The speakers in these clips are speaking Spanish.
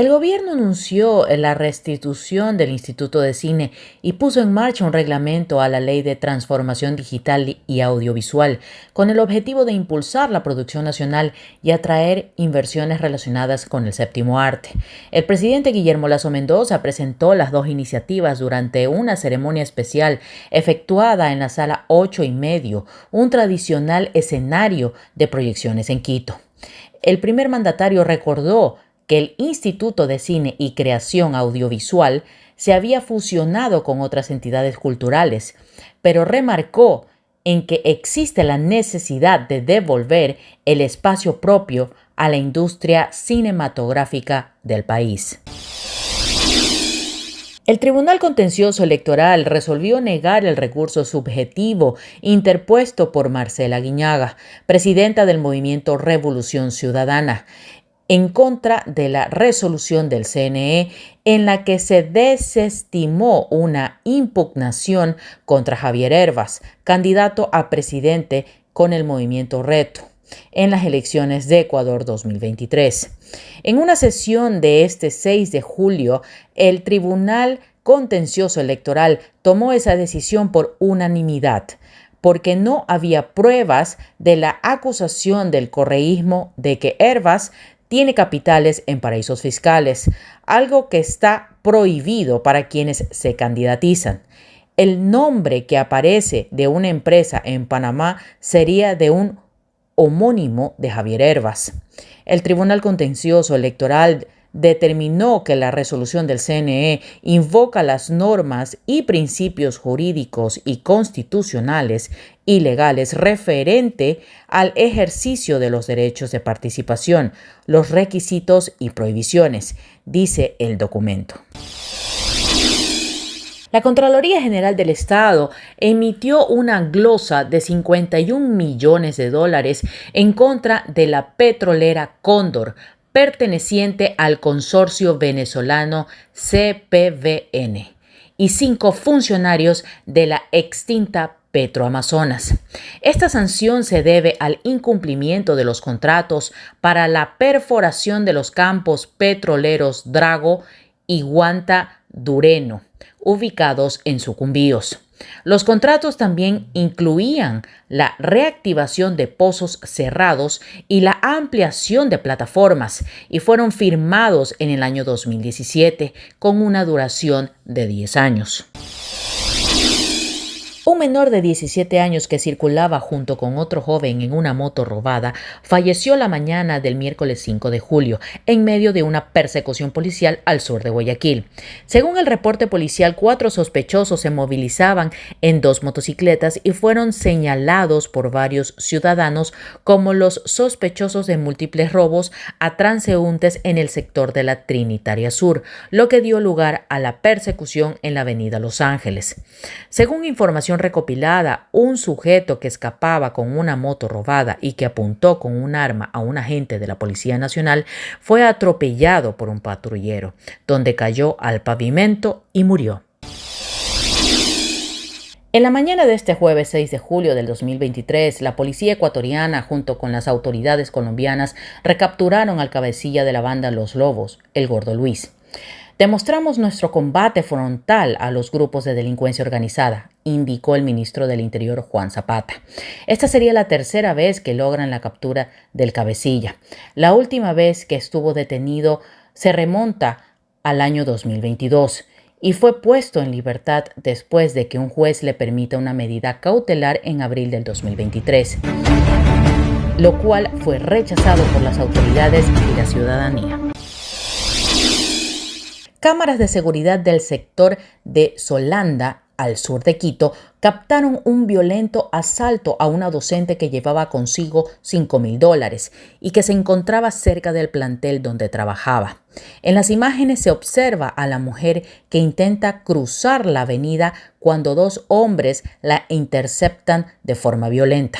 El gobierno anunció la restitución del Instituto de Cine y puso en marcha un reglamento a la Ley de Transformación Digital y Audiovisual, con el objetivo de impulsar la producción nacional y atraer inversiones relacionadas con el séptimo arte. El presidente Guillermo Lasso Mendoza presentó las dos iniciativas durante una ceremonia especial efectuada en la Sala 8:30, un tradicional escenario de proyecciones en Quito. El primer mandatario recordó que el Instituto de Cine y Creación Audiovisual se había fusionado con otras entidades culturales, pero remarcó en que existe la necesidad de devolver el espacio propio a la industria cinematográfica del país. El Tribunal Contencioso Electoral resolvió negar el recurso subjetivo interpuesto por Marcela Guiñaga, presidenta del movimiento Revolución Ciudadana, en contra de la resolución del CNE en la que se desestimó una impugnación contra Javier Hervas, candidato a presidente con el movimiento Reto, en las elecciones de Ecuador 2023. En una sesión de este 6 de julio, el Tribunal Contencioso Electoral tomó esa decisión por unanimidad, porque no había pruebas de la acusación del correísmo de que Hervas tiene capitales en paraísos fiscales, algo que está prohibido para quienes se candidatizan. El nombre que aparece de una empresa en Panamá sería de un homónimo de Javier Hervas. El Tribunal Contencioso Electoral determinó que la resolución del CNE invoca las normas y principios jurídicos y constitucionales y legales referente al ejercicio de los derechos de participación, los requisitos y prohibiciones, dice el documento. La Contraloría General del Estado emitió una glosa de $51 millones en contra de la petrolera Cóndor, perteneciente al consorcio venezolano CPVN, y 5 funcionarios de la extinta Petroamazonas. Esta sanción se debe al incumplimiento de los contratos para la perforación de los campos petroleros Drago y Guanta Dureno, ubicados en Sucumbíos. Los contratos también incluían la reactivación de pozos cerrados y la ampliación de plataformas y fueron firmados en el año 2017 con una duración de 10 años. Un menor de 17 años que circulaba junto con otro joven en una moto robada falleció la mañana del miércoles 5 de julio en medio de una persecución policial al sur de Guayaquil. Según el reporte policial, 4 sospechosos se movilizaban en 2 motocicletas y fueron señalados por varios ciudadanos como los sospechosos de múltiples robos a transeúntes en el sector de la Trinitaria Sur, lo que dio lugar a la persecución en la avenida Los Ángeles. Según información recopilada, un sujeto que escapaba con una moto robada y que apuntó con un arma a un agente de la Policía Nacional fue atropellado por un patrullero, donde cayó al pavimento y murió. En la mañana de este jueves 6 de julio del 2023, la policía ecuatoriana junto con las autoridades colombianas recapturaron al cabecilla de la banda Los Lobos, el Gordo Luis. Demostramos nuestro combate frontal a los grupos de delincuencia organizada, indicó el ministro del Interior Juan Zapata. Esta sería la tercera vez que logran la captura del cabecilla. La última vez que estuvo detenido se remonta al año 2022 y fue puesto en libertad después de que un juez le permita una medida cautelar en abril del 2023, lo cual fue rechazado por las autoridades y la ciudadanía. Cámaras de seguridad del sector de Solanda, al sur de Quito, captaron un violento asalto a una docente que llevaba consigo $5,000 y que se encontraba cerca del plantel donde trabajaba. En las imágenes se observa a la mujer que intenta cruzar la avenida cuando 2 hombres la interceptan de forma violenta.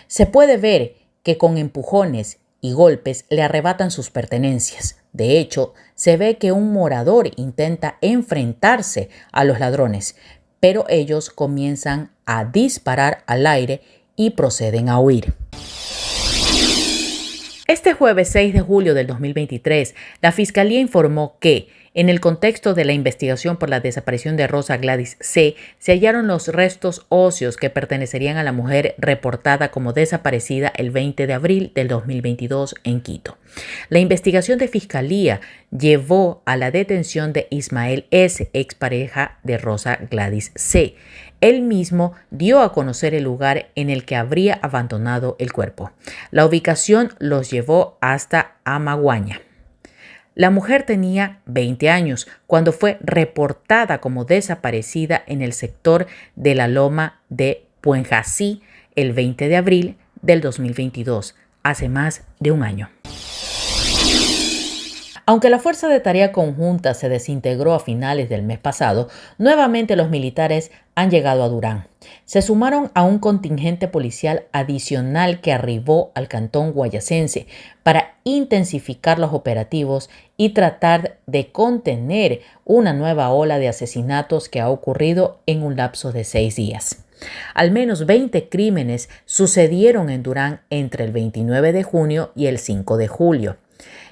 Se puede ver que con empujones y golpes le arrebatan sus pertenencias. De hecho, se ve que un morador intenta enfrentarse a los ladrones, pero ellos comienzan a disparar al aire y proceden a huir. Este jueves 6 de julio del 2023, la Fiscalía informó que, en el contexto de la investigación por la desaparición de Rosa Gladys C., se hallaron los restos óseos que pertenecerían a la mujer reportada como desaparecida el 20 de abril del 2022 en Quito. La investigación de Fiscalía llevó a la detención de Ismael S., expareja de Rosa Gladys C. Él mismo dio a conocer el lugar en el que habría abandonado el cuerpo. La ubicación los llevó hasta Amaguaña. La mujer tenía 20 años cuando fue reportada como desaparecida en el sector de la Loma de Puenjací el 20 de abril del 2022, hace más de un año. Aunque la Fuerza de Tarea Conjunta se desintegró a finales del mes pasado, nuevamente los militares han llegado a Durán. Se sumaron a un contingente policial adicional que arribó al cantón guayacense para intensificar los operativos y tratar de contener una nueva ola de asesinatos que ha ocurrido en un lapso de 6 días. Al menos 20 crímenes sucedieron en Durán entre el 29 de junio y el 5 de julio.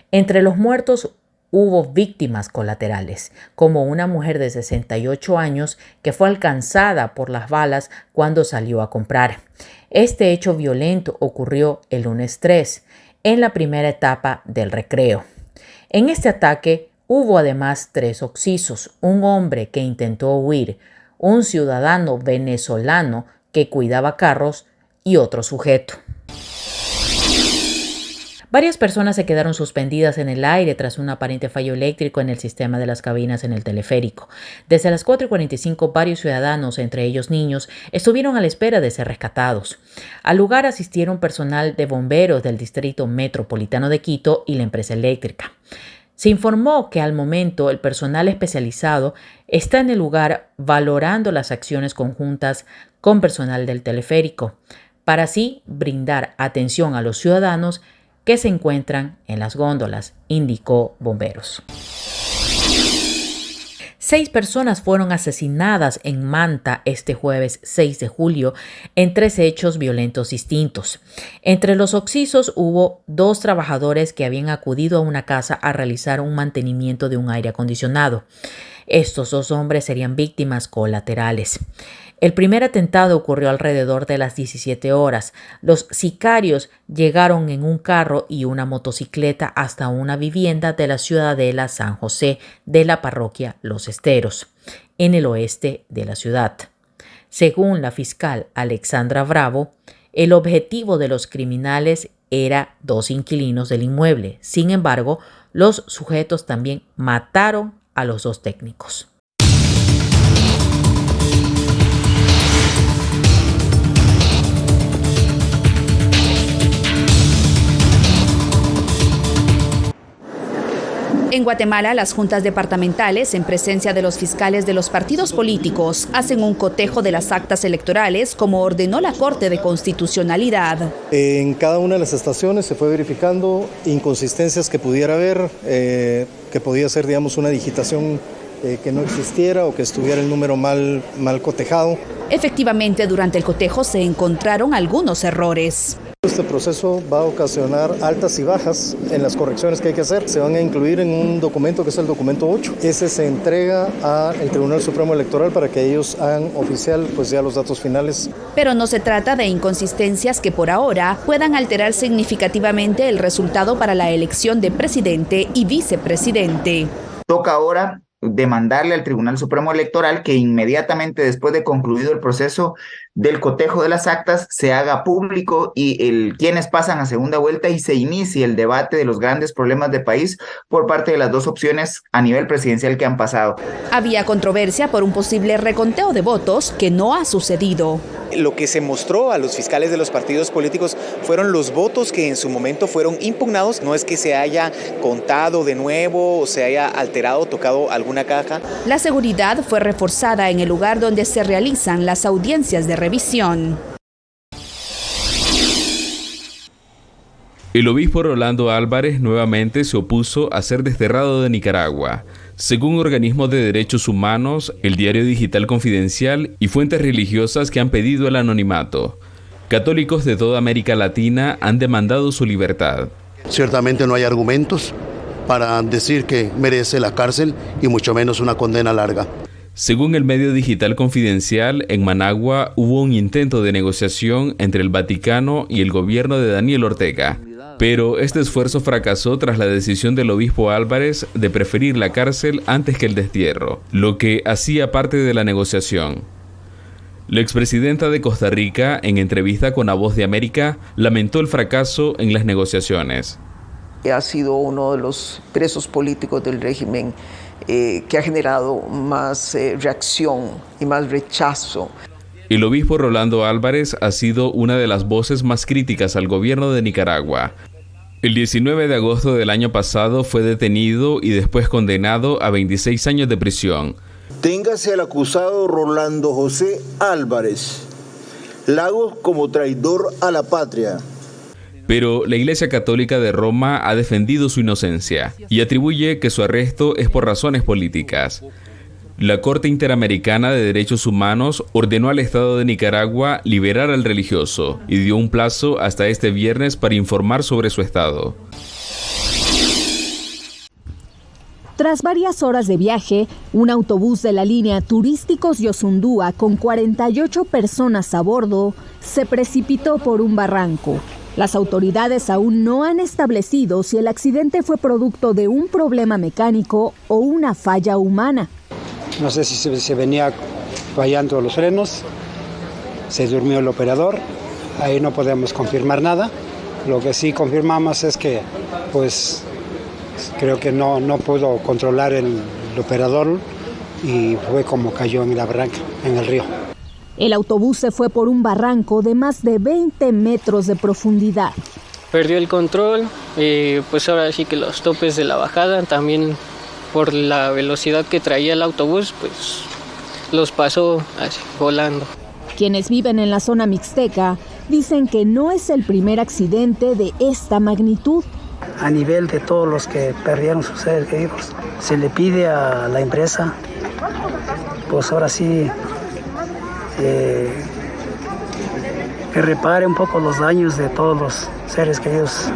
Entre los muertos hubo víctimas colaterales, como una mujer de 68 años que fue alcanzada por las balas cuando salió a comprar. Este hecho violento ocurrió el lunes 3, en la primera etapa del recreo. En este ataque hubo además 3 occisos, un hombre que intentó huir, un ciudadano venezolano que cuidaba carros y otro sujeto. Varias personas se quedaron suspendidas en el aire tras un aparente fallo eléctrico en el sistema de las cabinas en el teleférico. Desde las 4:45, varios ciudadanos, entre ellos niños, estuvieron a la espera de ser rescatados. Al lugar asistieron personal de bomberos del Distrito Metropolitano de Quito y la empresa eléctrica. Se informó que al momento el personal especializado está en el lugar valorando las acciones conjuntas con personal del teleférico, para así brindar atención a los ciudadanos que se encuentran en las góndolas, indicó bomberos. 6 personas fueron asesinadas en Manta este jueves 6 de julio en 3 hechos violentos distintos. Entre los occisos hubo 2 trabajadores que habían acudido a una casa a realizar un mantenimiento de un aire acondicionado. Estos 2 hombres serían víctimas colaterales. El primer atentado ocurrió alrededor de las 17 horas. Los sicarios llegaron en un carro y una motocicleta hasta una vivienda de la Ciudadela San José de la parroquia Los Esteros, en el oeste de la ciudad. Según la fiscal Alexandra Bravo, el objetivo de los criminales era 2 inquilinos del inmueble. Sin embargo, los sujetos también mataron a los 2 técnicos. En Guatemala, las juntas departamentales, en presencia de los fiscales de los partidos políticos, hacen un cotejo de las actas electorales, como ordenó la Corte de Constitucionalidad. En cada una de las estaciones se fue verificando inconsistencias que pudiera haber, que podía ser, digamos, una digitación que no existiera o que estuviera el número mal cotejado. Efectivamente, durante el cotejo se encontraron algunos errores. Este proceso va a ocasionar altas y bajas en las correcciones que hay que hacer. Se van a incluir en un documento que es el documento 8. Ese se entrega al Tribunal Supremo Electoral para que ellos hagan oficial pues ya los datos finales. Pero no se trata de inconsistencias que por ahora puedan alterar significativamente el resultado para la elección de presidente y vicepresidente. Toca ahora demandarle al Tribunal Supremo Electoral que inmediatamente después de concluido el proceso del cotejo de las actas se haga público y quienes pasan a segunda vuelta y se inicie el debate de los grandes problemas de país por parte de las 2 opciones a nivel presidencial que han pasado. Había controversia por un posible reconteo de votos que no ha sucedido. Lo que se mostró a los fiscales de los partidos políticos fueron los votos que en su momento fueron impugnados. No es que se haya contado de nuevo o se haya alterado, tocado alguna caja. La seguridad fue reforzada en el lugar donde se realizan las audiencias de revisión. El obispo Rolando Álvarez nuevamente se opuso a ser desterrado de Nicaragua. Según organismos de derechos humanos, el diario digital Confidencial y fuentes religiosas que han pedido el anonimato, católicos de toda América Latina han demandado su libertad. Ciertamente no hay argumentos para decir que merece la cárcel y mucho menos una condena larga. Según el medio digital Confidencial, en Managua hubo un intento de negociación entre el Vaticano y el gobierno de Daniel Ortega. Pero este esfuerzo fracasó tras la decisión del obispo Álvarez de preferir la cárcel antes que el destierro, lo que hacía parte de la negociación. La expresidenta de Costa Rica, en entrevista con La Voz de América, lamentó el fracaso en las negociaciones. Ha sido uno de los presos políticos del régimen que ha generado más reacción y más rechazo. El obispo Rolando Álvarez ha sido una de las voces más críticas al gobierno de Nicaragua. El 19 de agosto del año pasado fue detenido y después condenado a 26 años de prisión. Téngase al acusado Rolando José Álvarez Lagos como traidor a la patria. Pero la Iglesia Católica de Roma ha defendido su inocencia y atribuye que su arresto es por razones políticas. La Corte Interamericana de Derechos Humanos ordenó al Estado de Nicaragua liberar al religioso y dio un plazo hasta este viernes para informar sobre su estado. Tras varias horas de viaje, un autobús de la línea Turísticos Yosundúa con 48 personas a bordo se precipitó por un barranco. Las autoridades aún no han establecido si el accidente fue producto de un problema mecánico o una falla humana. No sé si se venía fallando los frenos, se durmió el operador, ahí no podemos confirmar nada. Lo que sí confirmamos es que pues creo que no pudo controlar el operador y fue como cayó en la barranca, en el río. El autobús se fue por un barranco de más de 20 metros de profundidad. Perdió el control, pues ahora sí que los topes de la bajada también, por la velocidad que traía el autobús, pues los pasó así, volando. Quienes viven en la zona mixteca dicen que no es el primer accidente de esta magnitud. A nivel de todos los que perdieron sus seres queridos, se le pide a la empresa, pues ahora sí, que repare un poco los daños de todos los seres queridos.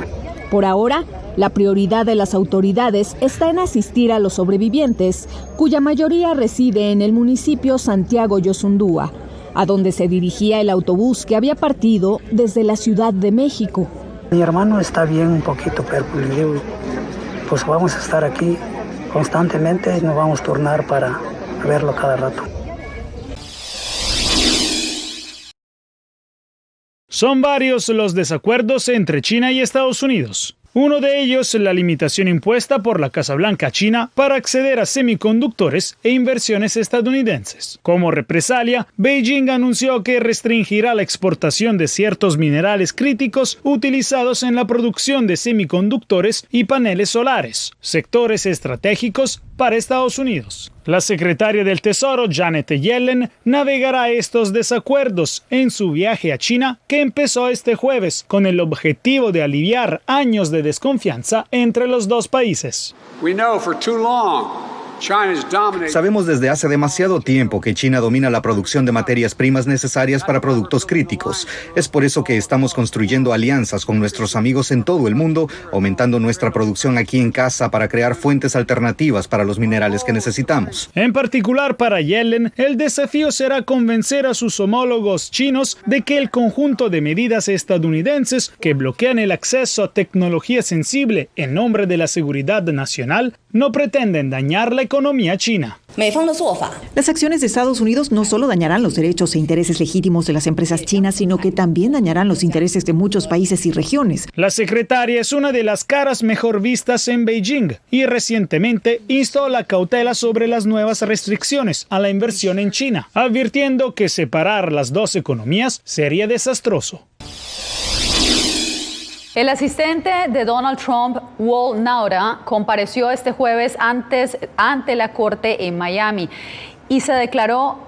Por ahora, la prioridad de las autoridades está en asistir a los sobrevivientes, cuya mayoría reside en el municipio Santiago Yosundúa, a donde se dirigía el autobús que había partido desde la Ciudad de México. Mi hermano está bien un poquito, pero pues vamos a estar aquí constantemente y nos vamos a turnar para verlo cada rato. Son varios los desacuerdos entre China y Estados Unidos. Uno de ellos, la limitación impuesta por la Casa Blanca china para acceder a semiconductores e inversiones estadounidenses. Como represalia, Beijing anunció que restringirá la exportación de ciertos minerales críticos utilizados en la producción de semiconductores y paneles solares, sectores estratégicos para Estados Unidos. La secretaria del Tesoro, Janet Yellen, navegará estos desacuerdos en su viaje a China, que empezó este jueves con el objetivo de aliviar años de desconfianza entre los dos países. Sabemos desde hace demasiado tiempo que China domina la producción de materias primas necesarias para productos críticos. Es por eso que estamos construyendo alianzas con nuestros amigos en todo el mundo, aumentando nuestra producción aquí en casa para crear fuentes alternativas para los minerales que necesitamos. En particular para Yellen, el desafío será convencer a sus homólogos chinos de que el conjunto de medidas estadounidenses que bloquean el acceso a tecnología sensible en nombre de la seguridad nacional no pretenden dañar la economía china. Las acciones de Estados Unidos no solo dañarán los derechos e intereses legítimos de las empresas chinas, sino que también dañarán los intereses de muchos países y regiones. La secretaria es una de las caras mejor vistas en Beijing y recientemente instó la cautela sobre las nuevas restricciones a la inversión en China, advirtiendo que separar las dos economías sería desastroso. El asistente de Donald Trump, Walt Nauta, compareció este jueves ante la corte en Miami y se declaró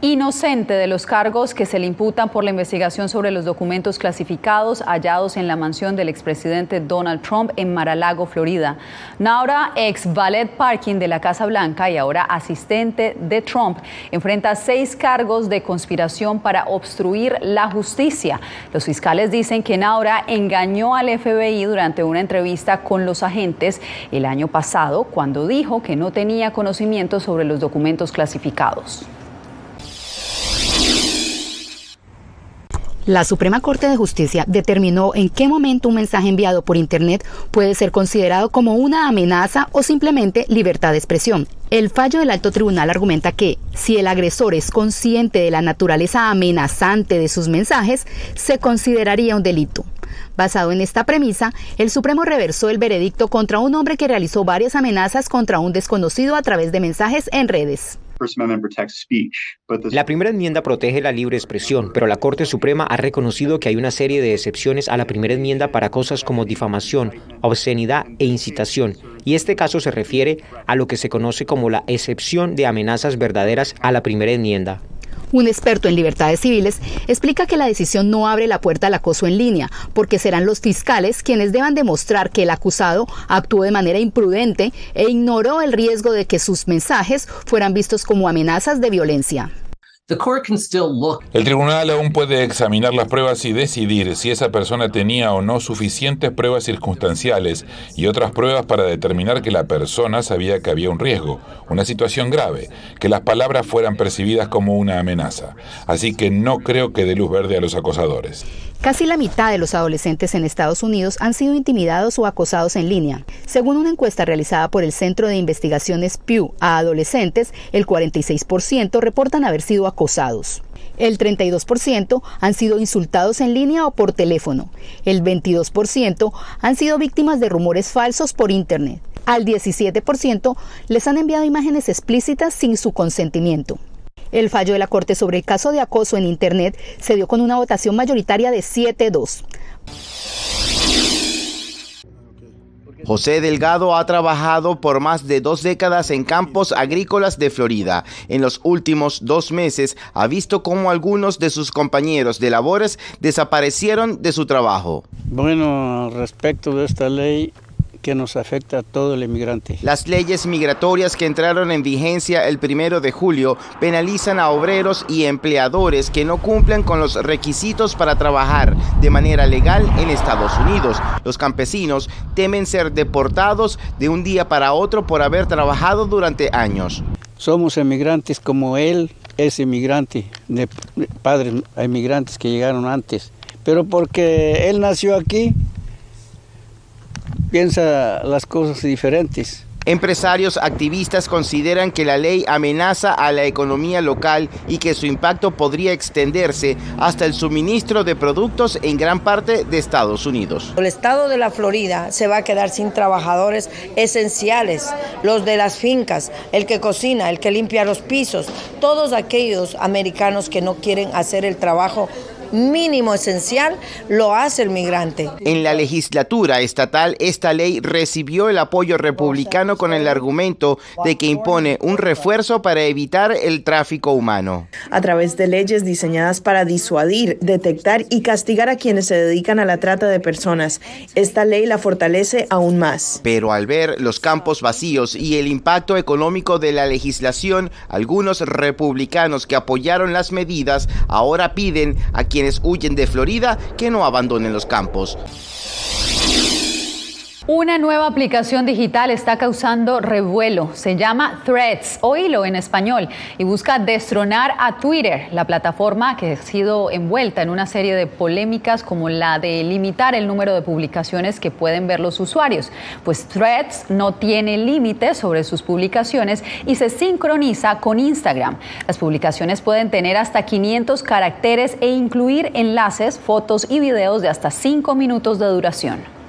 inocente de los cargos que se le imputan por la investigación sobre los documentos clasificados hallados en la mansión del expresidente Donald Trump en Mar-a-Lago, Florida. Naura, ex valet parking de la Casa Blanca y ahora asistente de Trump, enfrenta 6 cargos de conspiración para obstruir la justicia. Los fiscales dicen que Naura engañó al FBI durante una entrevista con los agentes el año pasado, cuando dijo que no tenía conocimiento sobre los documentos clasificados. La Suprema Corte de Justicia determinó en qué momento un mensaje enviado por Internet puede ser considerado como una amenaza o simplemente libertad de expresión. El fallo del alto tribunal argumenta que, si el agresor es consciente de la naturaleza amenazante de sus mensajes, se consideraría un delito. Basado en esta premisa, el Supremo reversó el veredicto contra un hombre que realizó varias amenazas contra un desconocido a través de mensajes en redes. La primera enmienda protege la libre expresión, pero la Corte Suprema ha reconocido que hay una serie de excepciones a la primera enmienda para cosas como difamación, obscenidad e incitación, y este caso se refiere a lo que se conoce como la excepción de amenazas verdaderas a la primera enmienda. Un experto en libertades civiles explica que la decisión no abre la puerta al acoso en línea, porque serán los fiscales quienes deban demostrar que el acusado actuó de manera imprudente e ignoró el riesgo de que sus mensajes fueran vistos como amenazas de violencia. El tribunal aún puede examinar las pruebas y decidir si esa persona tenía o no suficientes pruebas circunstanciales y otras pruebas para determinar que la persona sabía que había un riesgo, una situación grave, que las palabras fueran percibidas como una amenaza. Así que no creo que dé luz verde a los acosadores. Casi la mitad de los adolescentes en Estados Unidos han sido intimidados o acosados en línea. Según una encuesta realizada por el Centro de Investigaciones Pew a adolescentes, el 46% reportan haber sido acosados. El 32% han sido insultados en línea o por teléfono. El 22% han sido víctimas de rumores falsos por Internet. Al 17% les han enviado imágenes explícitas sin su consentimiento. El fallo de la Corte sobre el caso de acoso en Internet se dio con una votación mayoritaria de 7-2. José Delgado ha trabajado por más de 2 décadas en campos agrícolas de Florida. En los últimos 2 meses ha visto cómo algunos de sus compañeros de labores desaparecieron de su trabajo. Bueno, respecto de esta ley que nos afecta a todo el inmigrante. Las leyes migratorias que entraron en vigencia el 1 de julio penalizan a obreros y empleadores que no cumplen con los requisitos para trabajar de manera legal en Estados Unidos. Los campesinos temen ser deportados de un día para otro por haber trabajado durante años. Somos inmigrantes como él es inmigrante, de padres inmigrantes que llegaron antes, pero porque él nació aquí, piensa las cosas diferentes. Empresarios activistas consideran que la ley amenaza a la economía local y que su impacto podría extenderse hasta el suministro de productos en gran parte de Estados Unidos. El estado de la Florida se va a quedar sin trabajadores esenciales, los de las fincas, el que cocina, el que limpia los pisos, todos aquellos americanos que no quieren hacer el trabajo mínimo esencial, lo hace el migrante. En la legislatura estatal, esta ley recibió el apoyo republicano con el argumento de que impone un refuerzo para evitar el tráfico humano. A través de leyes diseñadas para disuadir, detectar y castigar a quienes se dedican a la trata de personas, esta ley la fortalece aún más. Pero al ver los campos vacíos y el impacto económico de la legislación, algunos republicanos que apoyaron las medidas ahora piden a quienes huyen de Florida que no abandonen los campos. Una nueva aplicación digital está causando revuelo. Se llama Threads, o Hilo en español, y busca destronar a Twitter, la plataforma que ha sido envuelta en una serie de polémicas como la de limitar el número de publicaciones que pueden ver los usuarios. Pues Threads no tiene límites sobre sus publicaciones y se sincroniza con Instagram. Las publicaciones pueden tener hasta 500 caracteres e incluir enlaces, fotos y videos de hasta 5 minutos de duración.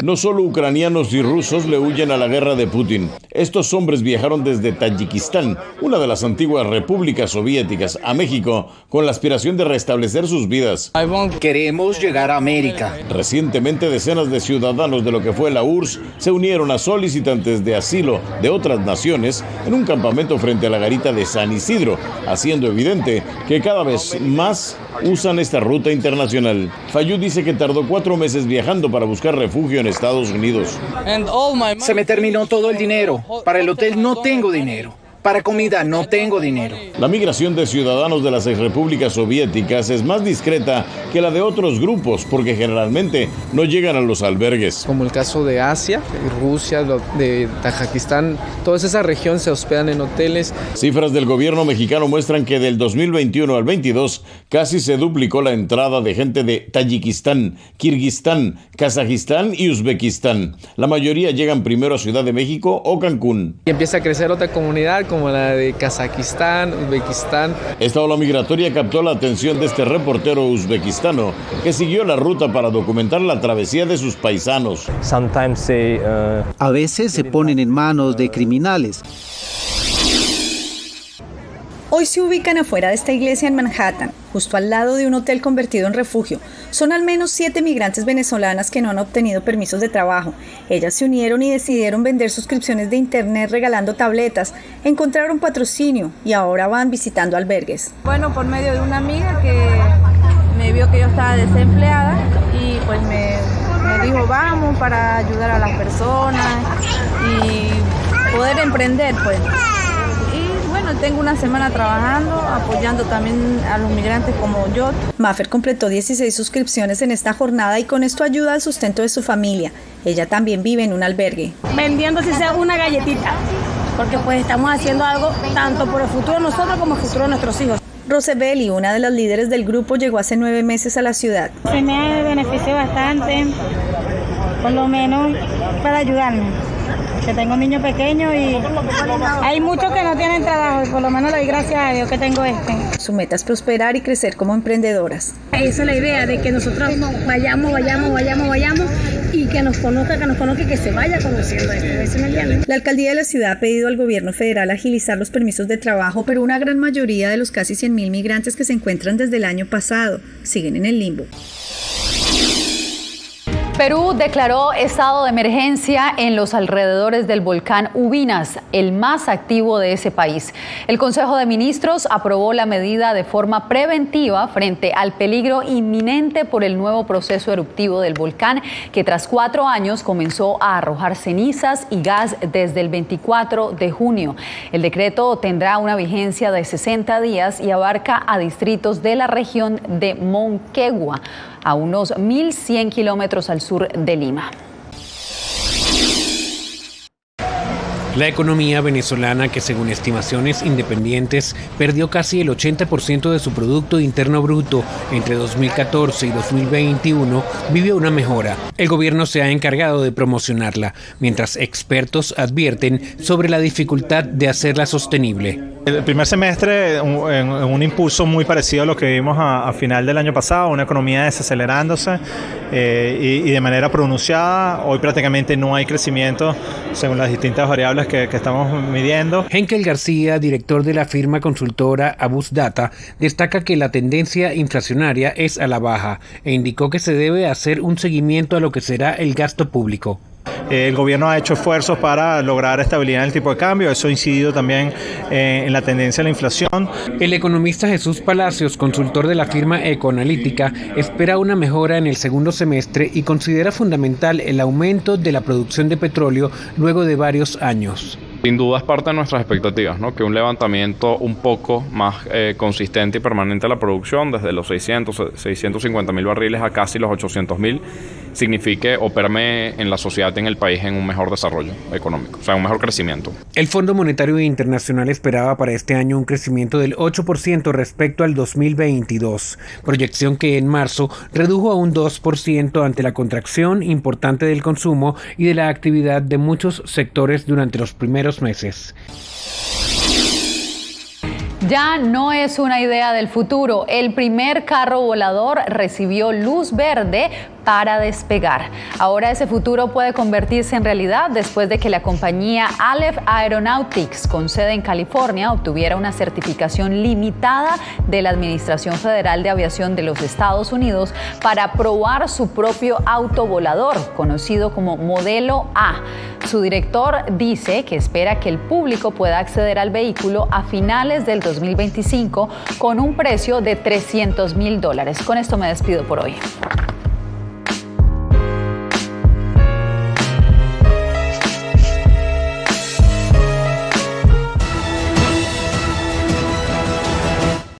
No solo ucranianos y rusos le huyen a la guerra de Putin. Estos hombres viajaron desde Tayikistán, una de las antiguas repúblicas soviéticas, a México, con la aspiración de restablecer sus vidas. Queremos llegar a América. Recientemente, decenas de ciudadanos de lo que fue la URSS se unieron a solicitantes de asilo de otras naciones en un campamento frente a la garita de San Isidro, haciendo evidente que cada vez más usan esta ruta internacional. Fayú dice que tardó 4 meses viajando para buscar refugio en Estados Unidos. Se me terminó todo el dinero. Para el hotel no tengo dinero. Para comida no tengo dinero. La migración de ciudadanos de las exrepúblicas soviéticas es más discreta que la de otros grupos porque generalmente no llegan a los albergues. Como el caso de Asia, Rusia, de Tayikistán, toda esa región se hospedan en hoteles. Cifras del gobierno mexicano muestran que del 2021 al 22 casi se duplicó la entrada de gente de Tayikistán, Kirguistán, Kazajistán y Uzbekistán. La mayoría llegan primero a Ciudad de México o Cancún. Y empieza a crecer otra comunidad como la de Kazajistán, Uzbekistán. Esta ola migratoria captó la atención de este reportero uzbekistano que siguió la ruta para documentar la travesía de sus paisanos. A veces se ponen en manos de criminales. Hoy se ubican afuera de esta iglesia en Manhattan, justo al lado de un hotel convertido en refugio. Son al menos 7 migrantes venezolanas que no han obtenido permisos de trabajo. Ellas se unieron y decidieron vender suscripciones de internet regalando tabletas. Encontraron patrocinio y ahora van visitando albergues. Bueno, por medio de una amiga que me vio que yo estaba desempleada y pues me dijo vamos para ayudar a las personas y poder emprender pues. Bueno, tengo una semana trabajando, apoyando también a los migrantes como yo. Mafer completó 16 suscripciones en esta jornada y con esto ayuda al sustento de su familia. Ella también vive en un albergue. Vendiendo si sea una galletita, porque pues estamos haciendo algo tanto por el futuro de nosotros como el futuro de nuestros hijos. Rosebeli, una de las líderes del grupo, llegó hace 9 meses a la ciudad. Se me benefició bastante, por lo menos para ayudarme. Que tengo un niño pequeño y hay muchos que no tienen trabajo y por lo menos le doy gracias a Dios que tengo este. Su meta es prosperar y crecer como emprendedoras. Esa es la idea, de que nosotros vayamos y que nos conozca, que se vaya conociendo esto. La alcaldía de la ciudad ha pedido al gobierno federal agilizar los permisos de trabajo, pero una gran mayoría de los casi 100.000 migrantes que se encuentran desde el año pasado siguen en el limbo. Perú declaró estado de emergencia en los alrededores del volcán Ubinas, el más activo de ese país. El Consejo de Ministros aprobó la medida de forma preventiva frente al peligro inminente por el nuevo proceso eruptivo del volcán, que tras 4 años comenzó a arrojar cenizas y gas desde el 24 de junio. El decreto tendrá una vigencia de 60 días y abarca a distritos de la región de Moquegua, a unos 1.100 kilómetros al sur de Lima. La economía venezolana, que según estimaciones independientes perdió casi el 80% de su Producto Interno Bruto entre 2014 y 2021, vivió una mejora. El gobierno se ha encargado de promocionarla, mientras expertos advierten sobre la dificultad de hacerla sostenible. El primer semestre, en un impulso muy parecido a lo que vimos a final del año pasado, una economía desacelerándose y de manera pronunciada. Hoy prácticamente no hay crecimiento según las distintas variables que estamos midiendo. Henkel García, director de la firma consultora Abus Data, destaca que la tendencia inflacionaria es a la baja e indicó que se debe hacer un seguimiento a lo que será el gasto público. El gobierno ha hecho esfuerzos para lograr estabilidad en el tipo de cambio, eso ha incidido también en la tendencia a la inflación. El economista Jesús Palacios, consultor de la firma Ecoanalítica, espera una mejora en el segundo semestre y considera fundamental el aumento de la producción de petróleo luego de varios años. Sin duda es parte de nuestras expectativas, ¿no? Que un levantamiento un poco más consistente y permanente de la producción, desde los 650.000 barriles a casi los 800.000, signifique o permee en la sociedad y en el país en un mejor desarrollo económico, o sea, un mejor crecimiento. El Fondo Monetario Internacional esperaba para este año un crecimiento del 8% respecto al 2022, proyección que en marzo redujo a un 2% ante la contracción importante del consumo y de la actividad de muchos sectores durante los primeros meses. Ya no es una idea del futuro. El primer carro volador recibió luz verde para despegar. Ahora ese futuro puede convertirse en realidad después de que la compañía Aleph Aeronautics, con sede en California, obtuviera una certificación limitada de la Administración Federal de Aviación de los Estados Unidos para probar su propio autovolador, conocido como Modelo A. Su director dice que espera que el público pueda acceder al vehículo a finales del 2025 con un precio de $300,000. Con esto me despido por hoy.